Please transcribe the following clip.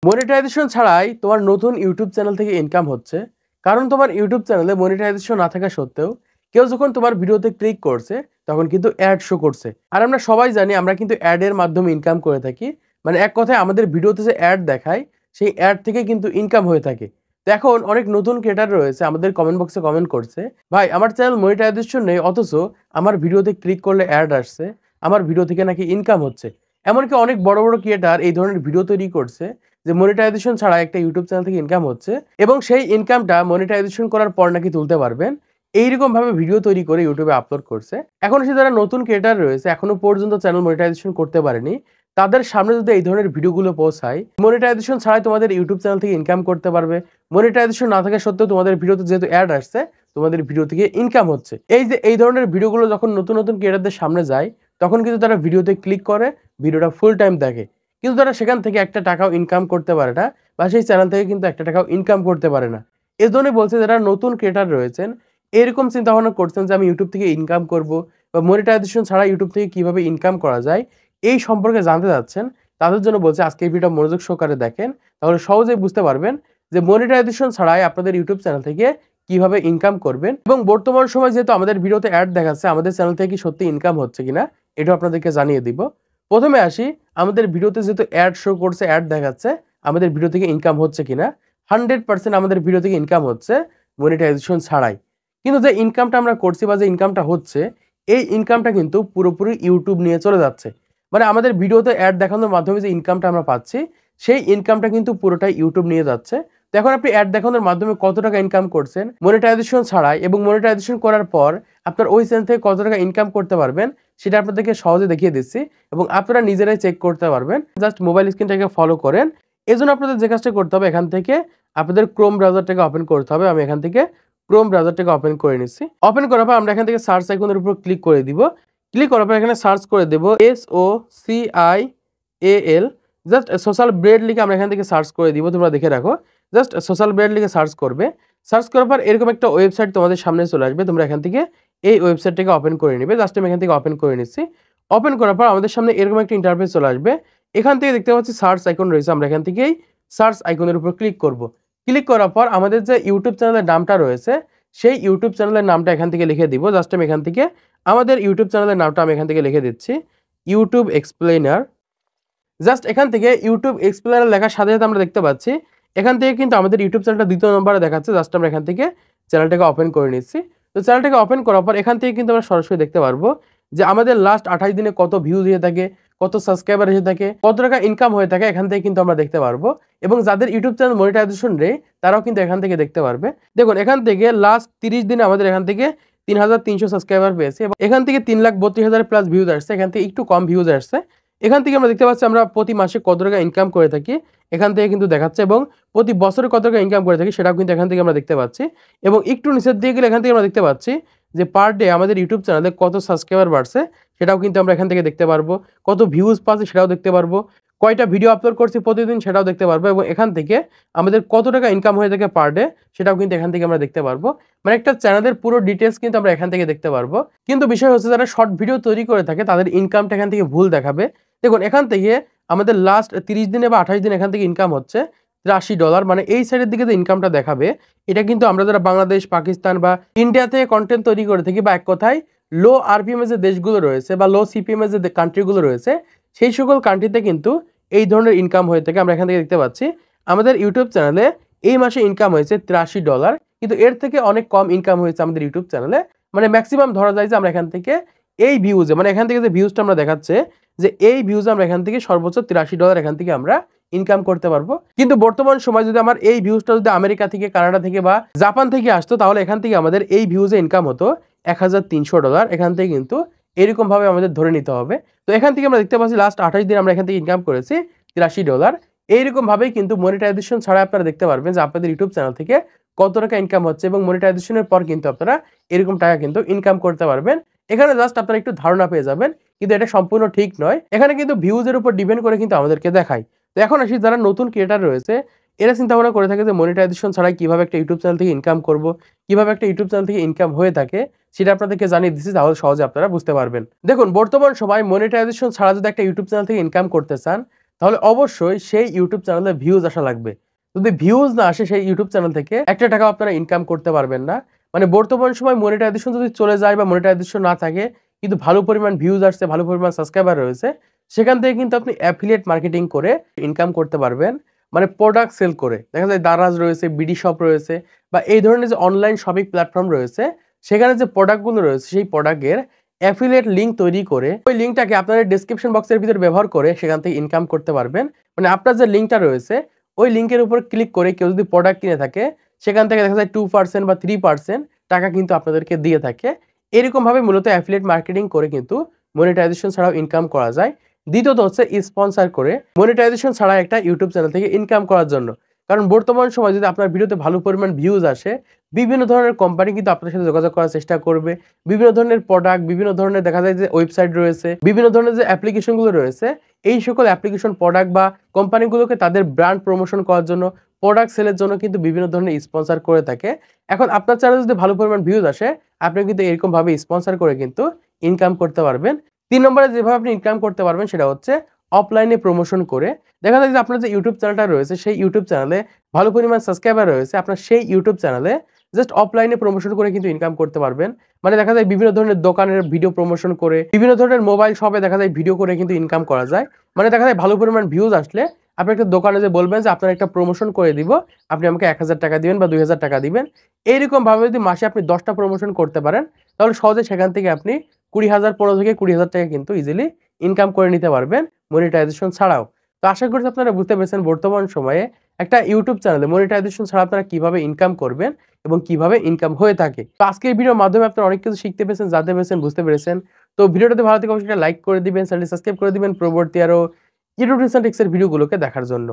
Monetization ছাড়াই তোমার নতুন ইউটিউব চ্যানেল থেকে ইনকাম হচ্ছে। কারণ তোমার ইউটিউব চ্যানেলে মনিটাইজেশন না থাকা সত্ত্বেও কেউ যখন তোমার ভিডিওতে ক্লিক করছে তখন কিন্তু অ্যাড শো করছে। আর আমরা সবাই জানি আমরা কিন্তু অ্যাডের মাধ্যমে ইনকাম করে থাকি। মানে এক কথায় আমাদের ভিডিওতে যে অ্যাড দেখায় সেই অ্যাড থেকে কিন্তু ইনকাম হয়ে থাকে। তো এখন অনেক নতুন ক্রিয়েটার রয়েছে আমাদের কমেন্ট বক্সে কমেন্ট করছে, ভাই আমার চ্যানেল মনিটাইজেশন নেই অথচ আমার ভিডিওতে ক্লিক করলে অ্যাড আসছে, আমার ভিডিও থেকে নাকি ইনকাম হচ্ছে। এমনকি অনেক বড় বড় ক্রিয়েটার এই ধরনের ভিডিও তৈরি করছে যে মনিটাইজেশন ছাড়া একটা ইউটিউব চ্যানেল থেকে ইনকাম হচ্ছে এবং সেই ইনকামটা মনিটাইজেশন করার পর নাকি তুলতে পারবেন। এইরকম ভাবে ভিডিও তৈরি করে ইউটিউবে আপলোড করছে। এখন সে যারা নতুন ক্রিয়েটার রয়েছে এখনো পর্যন্ত চ্যানেল মনিটাইজেশন করতে পারেনি, তাদের সামনে যদি এই ধরনের ভিডিওগুলো পৌঁছায়, মনিটাইজেশন ছাড়াই তোমাদের ইউটিউব চ্যানেল থেকে ইনকাম করতে পারবে, মনিটাইজেশন না থাকা সত্ত্বেও তোমাদের ভিডিওতে যেহেতু অ্যাড আসছে তোমাদের ভিডিও থেকে ইনকাম হচ্ছে, এই যে এই ধরনের ভিডিওগুলো যখন নতুন নতুন ক্রিয়েটারদের সামনে যায় তখন কিন্তু তারা ভিডিওতে ক্লিক করে ভিডিওটা ফুল টাইম দেখে, কিন্তু তারা সেখান থেকে একটা টাকাও ইনকাম করতে পারে না বা সেই চ্যানেল থেকে কিন্তু একটা টাকাও ইনকাম করতে পারে না। এই জন্যই বলছে যারা নতুন ক্রিয়েটার রয়েছেন এরকম চিন্তা ভাবনা করছেন যে আমি ইউটিউব থেকে ইনকাম করব বা মনিটাইজেশন ছাড়া ইউটিউব থেকে কিভাবে ইনকাম করা যায় এই সম্পর্কে জানতে যাচ্ছেন, তাদের জন্য বলছে আজকে এই ভিডিওটা মনোযোগ সহকারে দেখেন, তাহলে সহজেই বুঝতে পারবেন যে মনিটাইজেশন ছাড়াই আপনাদের ইউটিউব চ্যানেল থেকে কিভাবে ইনকাম করবেন। এবং বর্তমান সময় যেহেতু আমাদের ভিডিওতে অ্যাড দেখাচ্ছে আমাদের চ্যানেল থেকে কি সত্যি ইনকাম হচ্ছে কিনা এটা আপনাদেরকে জানিয়ে দিব। প্রথমে আসি, আমাদের ভিডিওতে যেহেতু অ্যাড শো করছে, অ্যাড দেখাচ্ছে, আমাদের ভিডিও থেকে ইনকাম হচ্ছে কিনা। 100% আমাদের ভিডিও থেকে ইনকাম হচ্ছে মনিটাইজেশন ছাড়াই। কিন্তু যে ইনকামটা আমরা করছি বা যে ইনকামটা হচ্ছে এই ইনকামটা কিন্তু পুরোপুরি ইউটিউব নিয়ে চলে যাচ্ছে। মানে আমাদের ভিডিওতে অ্যাড দেখানোর মাধ্যমে যে ইনকামটা আমরা পাচ্ছি সেই ইনকামটা কিন্তু পুরোটাই ইউটিউব নিয়ে যাচ্ছে। তো এখন আপনি অ্যাড দেখানোর মাধ্যমে কত টাকা ইনকাম করছেন মনিটাইজেশন ছাড়াই এবং মনিটাইজেশন করার পর আপনার ওই চ্যানেল থেকে কত টাকা ইনকাম করতে পারবেন সেটা আপনাদেরকে সহজে দেখিয়ে দিচ্ছি এবং আপনারা নিজেরাই চেক করতে পারবেন। জাস্ট মোবাইল স্ক্রিনটাকে ফলো করেন। এজন্য আপনাদের যে কাজটা করতে হবে এখান থেকে আপনাদের ক্রোম ব্রাউজারটাকে ওপেন করতে হবে। আমি এখান থেকে ক্রোম ব্রাউজারটাকে ওপেন করে নিচ্ছি। ওপেন করার পর আমরা এখান থেকে সার্চ আইকনের উপর ক্লিক করে দিব। ক্লিক করার পর এখানে সার্চ করে দেব SOCIAL, জাস্ট সোশ্যাল ব্রেড লিখে আমরা এখান থেকে সার্চ করে দিব। তোমরা দেখে রাখো, জাস্ট সোশ্যাল ব্রেড লিখে সার্চ করবে। সার্চ করার পর এরকম একটা ওয়েবসাইট তোমাদের সামনে চলে আসবে। তোমরা এখান থেকে এই ওয়েবসাইটটাকে ওপেন করে নেবে। জাস্ট আমি এখান থেকে ওপেন করে নিচ্ছি। ওপেন করার পর আমাদের সামনে এরকম একটা ইন্টারফেস চলে আসবে। এখান থেকে দেখতে পাচ্ছি সার্চ আইকন রয়েছে, আমরা এখান থেকেই সার্চ আইকনের উপর ক্লিক করব। ক্লিক করার পর আমাদের যে ইউটিউব চ্যানেলের নামটা রয়েছে সেই ইউটিউব চ্যানেলের নামটা এখান থেকে লিখে দিব। জাস্ট আমি এখান থেকে আমাদের ইউটিউব চ্যানেলের নামটা আমি এখান থেকে লিখে দিচ্ছি, ইউটিউব এক্সপ্লেনার। জাস্ট এখান থেকে ইউটিউব এক্সপ্লেনার লেখার সাথে সাথে আমরা দেখতে পাচ্ছি এখান থেকে কিন্তু আমাদের ইউটিউব চ্যানেলটা দ্বিতীয় নম্বরে দেখাচ্ছে। জাস্ট আমরা এখান থেকে চ্যানেলটাকে ওপেন করে নিচ্ছি। তো চ্যানেলটাকে ওপেন করার পর এখান থেকে কিন্তু আমরা সরাসরি দেখতে পারবো যে আমাদের লাস্ট 28 দিনে কত ভিউজ হয়ে থাকে, কত সাবস্ক্রাইবার এসে থাকে, কত টাকা ইনকাম হয়ে থাকে এখান থেকে কিন্তু আমরা দেখতে পারবো। এবং যাদের ইউটিউব চ্যানেল মনিটাইজেশন নেই তারাও কিন্তু এখান থেকে দেখতে পারবে। দেখুন এখান থেকে লাস্ট 30 দিনে আমাদের এখান থেকে 3300 সাবস্ক্রাইবার পেয়েছে এবং এখান থেকে 3,32,000 প্লাস ভিউজ আসছে, এখান থেকে একটু কম ভিউজ আসছে। এখান থেকে আমরা দেখতে পাচ্ছি আমরা প্রতি মাসে কত টাকা ইনকাম করে থাকি এখান থেকে কিন্তু দেখাচ্ছে এবং প্রতি বছরে কত টাকা ইনকাম করে থাকি সেটাও কিন্তু এখান থেকে আমরা দেখতে পাচ্ছি। এবং একটু নিচের দিকে গেলে এখান থেকে আমরা দেখতে পাচ্ছি যে পার ডে আমাদের ইউটিউব চ্যানেলে কত সাবস্ক্রাইবার বাড়ছে সেটাও কিন্তু আমরা এখান থেকে দেখতে পারবো, কত ভিউজ পাচ্ছি সেটাও দেখতে পারবো, কয়টা ভিডিও আপলোড করছি প্রতিদিন সেটাও দেখতে পারবো এবং এখান থেকে আমাদের কত টাকা ইনকাম হয়ে থাকে পার ডে সেটাও কিন্তু এখান থেকে আমরা দেখতে পারবো। মানে একটা চ্যানেলের পুরো ডিটেলস কিন্তু আমরা এখান থেকে দেখতে পারবো। কিন্তু বিষয় হচ্ছে যারা শর্ট ভিডিও তৈরি করে থাকে তাদের ইনকামটা এখান থেকে ভুল দেখাবে। দেখুন এখান থেকে আমাদের লাস্ট 30 দিনে বা 28 দিন এখান থেকে ইনকাম হচ্ছে $83। মানে এই সাইডের দিকে যে ইনকামটা দেখাবে এটা কিন্তু আমরা যারা বাংলাদেশ, পাকিস্তান বা ইন্ডিয়া থেকে কন্টেন্ট তৈরি করে থাকি বা এক কথায় লো আরপিএম এর যে দেশগুলো রয়েছে বা লো সিপিএম এর যে কান্ট্রিগুলো রয়েছে সেই সকল কান্ট্রিতে কিন্তু এই ধরনের ইনকাম হয়ে থাকে। আমরা এখান থেকে দেখতে পাচ্ছি আমাদের ইউটিউব চ্যানেলে এই মাসে ইনকাম হয়েছে $83, কিন্তু এর থেকে অনেক কম ইনকাম হয়েছে আমাদের ইউটিউব চ্যানেলে। মানে ম্যাক্সিমাম ধরা যায় যে আমরা এখান থেকে এই ভিউজে, মানে এখান থেকে যে ভিউজটা আমরা দেখাচ্ছে যে এই ভিউজ আমরা এখান থেকে সর্বোচ্চ $83 এখান থেকে আমরা ইনকাম করতে পারবো। কিন্তু বর্তমান সময় যদি আমার এই ভিউজটা যদি আমেরিকা থেকে, কানাডা থেকে বা জাপান থেকে আসতো তাহলে এখান থেকে আমাদের এই ভিউজে ইনকাম হতো $1,300। এখান থেকে কিন্তু এরকম ভাবে আমাদের ধরে নিতে হবে। তো এখান থেকে আমরা দেখতে পাচ্ছি লাস্ট 28 দিন আমরা এখান থেকে ইনকাম করেছি $83। এইরকম ভাবেই কিন্তু মনিটাইজেশন ছাড়া আপনারা দেখতে পারবেন যে আপনাদের ইউটিউব চ্যানেল থেকে কত টাকা ইনকাম হচ্ছে এবং মনিটাইজেশনের পর কিন্তু আপনারা এরকম টাকা কিন্তু ইনকাম করতে পারবেন। এখানে জাস্ট আপনারা একটু ধারণা পেয়ে যাবেন, কিন্তু এটা সম্পূর্ণ ঠিক নয়। এখানে কিন্তু ভিউজের উপর ডিপেন্ড করে কিন্তু আমাদেরকে দেখায়। তো এখন আসি যারা নতুন ক্রিয়েটার রয়েছে এরা চিন্তা ভাবনা করে থাকে যে মনিটাইজেশন ছাড়াই কিভাবে একটা ইউটিউব চ্যানেল থেকে ইনকাম করব, কিভাবে একটা ইউটিউব চ্যানেল থেকে ইনকাম হয়ে থাকে সেটা আপনাদেরকে জানিয়ে দিচ্ছি, তাহলে সহজে আপনারা বুঝতে পারবেন। দেখুন বর্তমান সময় মনিটাইজেশন ছাড়া যদি একটা ইউটিউব চ্যানেল থেকে ইনকাম করতে চান তাহলে অবশ্যই সেই ইউটিউব চ্যানেলে ভিউজ আসা লাগবে। যদি ভিউজ না আসে সেই ইউটিউব চ্যানেল থেকে একটা টাকাও আপনারা ইনকাম করতে পারবেন না। মানে বর্তমান সময় মনিটাইজেশন যদি চলে যায় বা মনিটাইজেশন না থাকে কিন্তু ভালো পরিমাণ ভিউজ আসছে, ভালো পরিমাণ সাবস্ক্রাইবার রয়েছে, সেখান থেকে কিন্তু আপনি অ্যাফিলিয়েট মার্কেটিং করে ইনকাম করতে পারবেন। মানে প্রোডাক্ট সেল করে। দেখা যায় দারাজ রয়েছে, বিডি শপ রয়েছে বা এই ধরনের যে অনলাইন শপিং প্ল্যাটফর্ম রয়েছে, সেখানে যে প্রোডাক্টগুলো রয়েছে সেই প্রোডাক্টের অ্যাফিলিয়েট লিঙ্ক তৈরি করে ওই লিঙ্কটাকে আপনাদের ডেসক্রিপশন বক্সের ভিতরে ব্যবহার করে সেখান থেকে ইনকাম করতে পারবেন। মানে আপনার যে লিঙ্কটা রয়েছে ওই লিঙ্কের উপর ক্লিক করে কেউ যদি প্রোডাক্ট কিনে থাকে সেখান থেকে দেখা যায় 2% বা 3% টাকা কিন্তু আপনাদেরকে দিয়ে থাকে। এরকমভাবে মূলত অ্যাফিলিয়েট মার্কেটিং করে কিন্তু মনিটাইজেশন ছাড়াও ইনকাম করা যায়। দ্বিতীয়ত হচ্ছে স্পন্সর করে মনিটাইজেশন ছাড়া একটা ইউটিউব চ্যানেল থেকে ইনকাম করার জন্য। কারণ বর্তমান সময়ে যদি আপনার ভিডিওতে ভালো পরিমাণ ভিউজ আসে, বিভিন্ন ধরনের কোম্পানি কিন্তু আপনার সাথে যোগাযোগ করার চেষ্টা করবে। বিভিন্ন ধরনের প্রোডাক্ট, বিভিন্ন ধরনের দেখা যায় যে ওয়েবসাইট রয়েছে, বিভিন্ন ধরনের যে অ্যাপ্লিকেশনগুলো রয়েছে, এই সকল অ্যাপ্লিকেশন প্রোডাক্ট বা কোম্পানিগুলোকে তাদের ব্র্যান্ড প্রমোশন করার জন্য, প্রোডাক্ট সেলের জন্য কিন্তু বিভিন্ন ধরনের স্পন্সর করে থাকে। এখন আপনার চ্যানেলে যদি ভালো পরিমাণ ভিউজ আসে, আপনি কিন্তু এরকমভাবে স্পন্সর করে কিন্তু ইনকাম করতে পারবেন। ৩ নম্বরে যেভাবে আপনি ইনকাম করতে পারবেন সেটা হচ্ছে অফলাইনে প্রমোশন করে। দেখা যায় যে আপনার যে ইউটিউব চ্যানেলটা রয়েছে সেই ইউটিউব চ্যানেলে ভালো পরিমাণ সাবস্ক্রাইবার রয়েছে। আপনার সেই ইউটিউব চ্যানেলে জাস্ট অফলাইনে প্রমোশন করে কিন্তু ইনকাম করতে পারবেন। মানে দেখা যায় বিভিন্ন ধরনের দোকানের ভিডিও প্রমোশন করে, বিভিন্ন ধরনের মোবাইল শপে দেখা যায় ভিডিও করে কিন্তু ইনকাম করা যায়। মানে দেখা যায় ভালো পরিমাণ ভিউজ আসলে আপনি একটা দোকানে যেয়ে বলবেন যে আপনার একটা প্রমোশন করে দিব। আপনি আমাকে ১,০০০ টাকা দিবেন বা ২,০০০ টাকা দিবেন। এইরকমভাবে যদি মাসে আপনি ১০ টা প্রমোশন করতে পারেন, তাহলে সহজে সেখান থেকে আপনি ২০,০০০ ১৫ থেকে ২০,০০০ টাকা কিন্তু ইজিলি ইনকাম করে নিতে পারবেন মনিটাইজেশন ছাড়াও। তো আশা করছি আপনারা বুঝতে পেরেছেন বর্তমান সময়ে একটা ইউটিউব চ্যানেলে মনিটাইজেশন ছাড়া আপনারা কিভাবে ইনকাম করবেন এবং কিভাবে ইনকাম হয়ে থাকে। তো আজকের ভিডিওর মাধ্যমে আপনারা অনেক কিছু শিখতে পেরেছেন, জানতে পেরেছেন, বুঝতে পেরেছেন। তো ভিডিওটাতে ভালো থেকে অবশ্যই একটা লাইক করে দিবেন, চ্যানেলটি সাবস্ক্রাইব করে দিবেন পরবর্তী আরো ইউটিউব টিপস এন্ড ট্রিক্স এর ভিডিওগুলোকে দেখার জন্য।